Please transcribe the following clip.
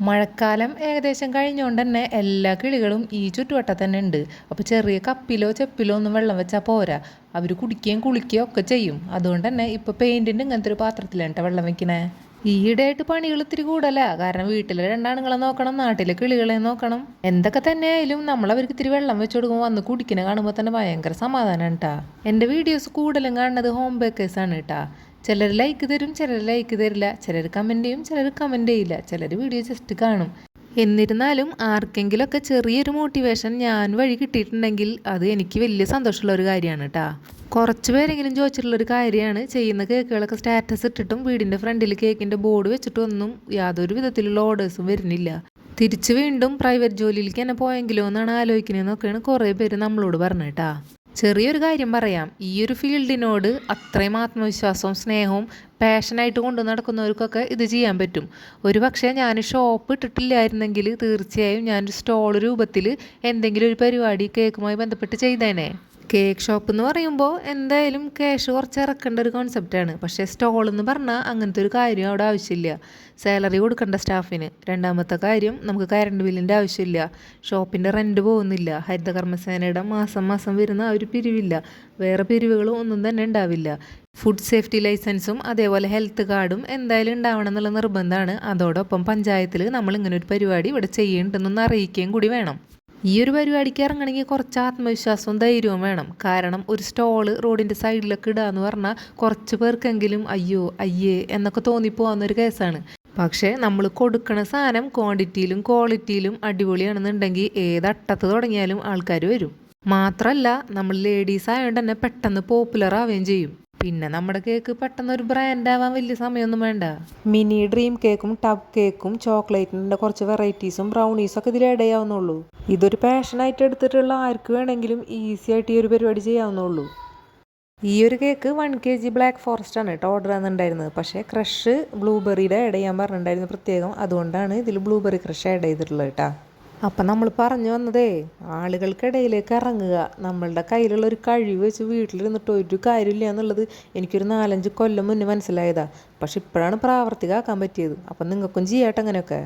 മഴക്കാലം ഏകദേശം കഴിഞ്ഞുകൊണ്ട് തന്നെ എല്ലാ കിളികളും ഈ ചുറ്റുവട്ടത്ത് തന്നെ ഉണ്ട്. അപ്പോൾ ചെറിയ കപ്പിലോ ചെപ്പിലോ ഒന്നും വെള്ളം വെച്ചാൽ പോരാ, അവർ കുടിക്കുകയും കുളിക്കുകയും ഒക്കെ ചെയ്യും. അതുകൊണ്ട് തന്നെ ഇപ്പോൾ പെയിൻറ്റിൻ്റെ ഇങ്ങനത്തെ ഒരു പാത്രത്തിലാണ് കേട്ടോ വെള്ളം വെക്കണേ. ഈയിടെയായിട്ട് പണികൾ ഇത്തിരി കൂടല, കാരണം വീട്ടിലെ രണ്ടാണുങ്ങളെ നോക്കണം, നാട്ടിലെ കിളികളെ നോക്കണം. എന്തൊക്കെ തന്നെ ആയാലും നമ്മൾ അവർക്ക് ഇത്തിരി വെള്ളം വെച്ച് കൊടുക്കുമ്പോൾ വന്ന് കുടിക്കണ കാണുമ്പോൾ തന്നെ ഭയങ്കര സമാധാനമാണ് കേട്ടോ. എൻ്റെ വീഡിയോസ് കൂടുതലും കാണുന്നത് ഹോം ബേക്കേഴ്സാണ് കേട്ടോ. ചിലർ ലൈക്ക് തരും, ചിലർ ലൈക്ക് തരില്ല, ചിലർ കമൻറ്റ് ചെയ്യും, ചിലർ കമൻറ്റ് ചെയ്യില്ല, ചിലർ വീഡിയോ ജസ്റ്റ് കാണും. എന്നിരുന്നാലും ആർക്കെങ്കിലുമൊക്കെ ചെറിയൊരു മോട്ടിവേഷൻ ഞാൻ വഴി കിട്ടിയിട്ടുണ്ടെങ്കിൽ അത് എനിക്ക് വലിയ സന്തോഷമുള്ള ഒരു കാര്യമാണ് കേട്ടോ. കുറച്ച് പേരെങ്കിലും ചോദിച്ചിട്ടുള്ളൊരു കാര്യമാണ്, ചെയ്യുന്ന കേക്കുകളൊക്കെ സ്റ്റാറ്റസ് ഇട്ടിട്ടും വീടിൻ്റെ ഫ്രണ്ടിൽ കേക്കിൻ്റെ ബോർഡ് വെച്ചിട്ടും ഒന്നും യാതൊരു വിധത്തിലുള്ള ഓർഡേഴ്സും വരുന്നില്ല. തിരിച്ച് വീണ്ടും പ്രൈവറ്റ് ജോലിയിലേക്ക് തന്നെ പോയെങ്കിലോ എന്നാണ് ആലോചിക്കുന്നതെന്നൊക്കെയാണ് കുറേ പേര് നമ്മളോട് പറഞ്ഞേട്ടാ. ചെറിയൊരു കാര്യം പറയാം, ഈ ഒരു ഫീൽഡിനോട് അത്രയും ആത്മവിശ്വാസവും സ്നേഹവും പാഷനായിട്ട് കൊണ്ടു നടക്കുന്നവർക്കൊക്കെ ഇത് ചെയ്യാൻ പറ്റും. ഒരു പക്ഷേ ഞാൻ ഷോപ്പ് ഇട്ടിട്ടില്ലായിരുന്നെങ്കിൽ തീർച്ചയായും ഞാനൊരു സ്റ്റോൾ രൂപത്തിൽ എന്തെങ്കിലും ഒരു പരിപാടി കേക്കുമായി ബന്ധപ്പെട്ട് ചെയ്തേനെ. കേക്ക് ഷോപ്പ് എന്ന് പറയുമ്പോൾ എന്തായാലും ക്യാഷ് കുറച്ച് ഇറക്കേണ്ട ഒരു കോൺസെപ്റ്റാണ്. പക്ഷേ സ്റ്റോൾ എന്ന് പറഞ്ഞാൽ അങ്ങനത്തെ ഒരു കാര്യം അവിടെ ആവശ്യമില്ല. സാലറി കൊടുക്കേണ്ട സ്റ്റാഫിന്. രണ്ടാമത്തെ കാര്യം, നമുക്ക് കറണ്ട് ബില്ലിൻ്റെ ആവശ്യമില്ല, ഷോപ്പിൻ്റെ റെൻറ്റ് പോകുന്നില്ല, ഹരിതകർമ്മസേനയുടെ മാസം മാസം വരുന്ന ആ ഒരു പിരിവില്ല, വേറെ പിരിവുകളും ഒന്നും തന്നെ ഉണ്ടാവില്ല. ഫുഡ് സേഫ്റ്റി ലൈസൻസും അതേപോലെ ഹെൽത്ത് കാർഡും എന്തായാലും ഉണ്ടാവണം എന്നുള്ള നിർബന്ധമാണ്. അതോടൊപ്പം പഞ്ചായത്തിൽ നമ്മൾ ഇങ്ങനെ ഒരു പരിപാടി ഇവിടെ ചെയ്യുന്നുണ്ടെന്നൊന്ന് അറിയിക്കുകയും കൂടി വേണം. ഈ ഒരു പരിപാടിക്ക് ഇറങ്ങണമെങ്കിൽ കുറച്ച് ആത്മവിശ്വാസവും ധൈര്യവും വേണം. കാരണം ഒരു സ്റ്റോള് റോഡിൻ്റെ സൈഡിലൊക്കെ ഇടുക എന്ന് പറഞ്ഞാൽ കുറച്ച് പേർക്കെങ്കിലും അയ്യോ അയ്യേ എന്നൊക്കെ തോന്നിപ്പോകുന്നൊരു കേസാണ്. പക്ഷേ നമ്മൾ കൊടുക്കണ സാധനം ക്വാണ്ടിറ്റിയിലും ക്വാളിറ്റിയിലും അടിപൊളിയാണെന്നുണ്ടെങ്കിൽ ഏതട്ടത്ത് തുടങ്ങിയാലും ആൾക്കാർ വരും. മാത്രമല്ല നമ്മൾ ലേഡീസ് ആയതുകൊണ്ട് തന്നെ പെട്ടെന്ന് പോപ്പുലർ ആവുകയും ചെയ്യും. പിന്നെ നമ്മുടെ കേക്ക് പെട്ടെന്ന് ഒരു ബ്രാൻഡ് ആവാൻ വലിയ സമയമൊന്നും വേണ്ട. മിനി ഡ്രീം കേക്കും ടബ് കേക്കും ചോക്ലേറ്റിൻ്റെ കുറച്ച് വെറൈറ്റീസും ബ്രൗണീസും ഒക്കെ ഇതിൽ ആഡ് ചെയ്യാവുന്നുള്ളൂ. ഇതൊരു പാഷനായിട്ട് എടുത്തിട്ടുള്ള ആർക്ക് വേണമെങ്കിലും ഈസി ആയിട്ട് ഈ ഒരു പരിപാടി ചെയ്യാവുന്നുള്ളൂ. ഈ ഒരു കേക്ക് 1 kg ബ്ലാക്ക് ഫോറസ്റ്റ് ആണ് കേട്ടോ ഓർഡർ ചെയ്യുന്നുണ്ടായിരുന്നത്. പക്ഷേ ക്രഷ് ബ്ലൂബെറിയുടെ ആഡ് ചെയ്യാൻ പറഞ്ഞിട്ടുണ്ടായിരുന്നു പ്രത്യേകം. അതുകൊണ്ടാണ് ഇതിൽ ബ്ലൂബെറി ക്രഷ് ആഡ് ചെയ്തിട്ടുള്ളത് കേട്ടോ. അപ്പം നമ്മൾ പറഞ്ഞു വന്നതേ, ആളുകൾക്കിടയിലേക്ക് ഇറങ്ങുക. നമ്മളുടെ കയ്യിലുള്ള ഒരു കഴിവ് വെച്ച് വീട്ടിലിരുന്നിട്ട് ഒരു കാര്യമില്ല എന്നുള്ളത് എനിക്കൊരു 4-5 കൊല്ലം മുന്നേ മനസ്സിലായതാണ്. പക്ഷെ ഇപ്പോഴാണ് പ്രാവർത്തികമാക്കാൻ പറ്റിയത്. അപ്പം നിങ്ങൾക്കും ചെയ്യാട്ടെ അങ്ങനെയൊക്കെ.